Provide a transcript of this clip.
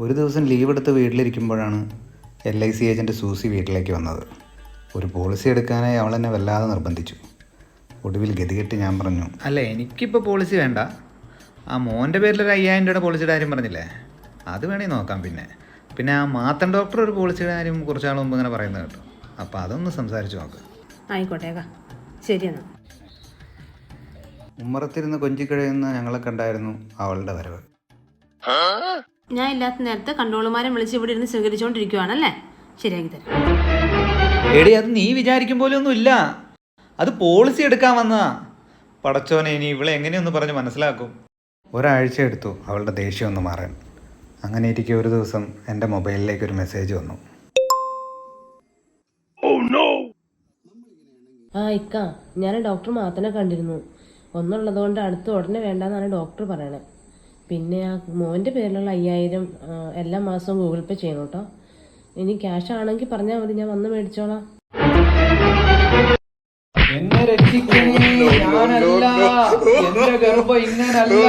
ഒരു ദിവസം ലീവ് എടുത്ത് വീട്ടിലിരിക്കുമ്പോഴാണ് LIC ഏജൻറ്റ് സൂസി വീട്ടിലേക്ക് വന്നത്. ഒരു പോളിസി എടുക്കാനായി അവളെന്നെ വല്ലാതെ നിർബന്ധിച്ചു. ഒടുവിൽ ഗതികെട്ട് ഞാൻ പറഞ്ഞു, അല്ല എനിക്കിപ്പോൾ പോളിസി വേണ്ട, ആ മോൻ്റെ പേരിൽ ഒരു 5000 രൂപയുടെ പോളിസിയുടെ കാര്യം പറഞ്ഞില്ലേ, അത് വേണമെങ്കിൽ നോക്കാം. പിന്നെ ആ മാത്തൻ ഡോക്ടർ ഒരു പോളിസിയുടെ കാര്യം കുറച്ച് നാൾ മുമ്പ് ഇങ്ങനെ പറയുന്നത് കേട്ടോ, അപ്പോൾ അതൊന്ന് സംസാരിച്ച് നോക്ക്. ആയിക്കോട്ടേക്കാ, ശരിയെന്നാ. ഉമ്മറത്തിരുന്ന് കൊഞ്ചിക്കഴിയുന്ന ഞങ്ങളെ കണ്ടായിരുന്നു അവളുടെ വരവ്. ഞാൻ ഇല്ലാത്ത നേരത്തെ കൺട്രോളുമാരെ വിളിച്ച് ഇവിടെ ഇരുന്ന് സ്വീകരിച്ചുകൊണ്ടിരിക്കുവാണല്ലേ? ശരിയാക്കി തരാം. എടി, അത് നീ വിചാരിക്കും പോലെ ഒന്നും ഇല്ല, അത് പോളിസി എടുക്കാൻ വന്നതാ. പടച്ചോനെ, ഇനി ഇവളെ എങ്ങനെയൊന്ന് പറഞ്ഞ് മനസ്സിലാക്കും. ഒരാഴ്ച എടുത്തു അവളുടെ ദേഷ്യം ഒന്ന് മാറാൻ. അങ്ങനെ ഇരിക്കെ ഒരു ദിവസം എൻ്റെ മൊബൈലിലേക്ക് ഒരു മെസ്സേജ് വന്നു. ഇക്ക, ഞാൻ ഡോക്ടർ മാത്തനെ കണ്ടിരുന്നു. ഒന്നുള്ളതുകൊണ്ട് അടുത്ത് ഉടനെ വേണ്ടെന്നാണ് ഡോക്ടർ പറയണേ. പിന്നെ ആ മോൻ്റെ പേരിലുള്ള 5000 എല്ലാ മാസവും ഗൂഗിൾ പേ ചെയ്യണം കേട്ടോ. ഇനി ക്യാഷ് ആണെങ്കിൽ പറഞ്ഞാൽ മതി, ഞാൻ വന്ന് മേടിച്ചോളാം. എന്നെ രക്ഷിക്കണേ, ഞാനല്ല, എന്റെ ഗർഭം ഇങ്ങനല്ല.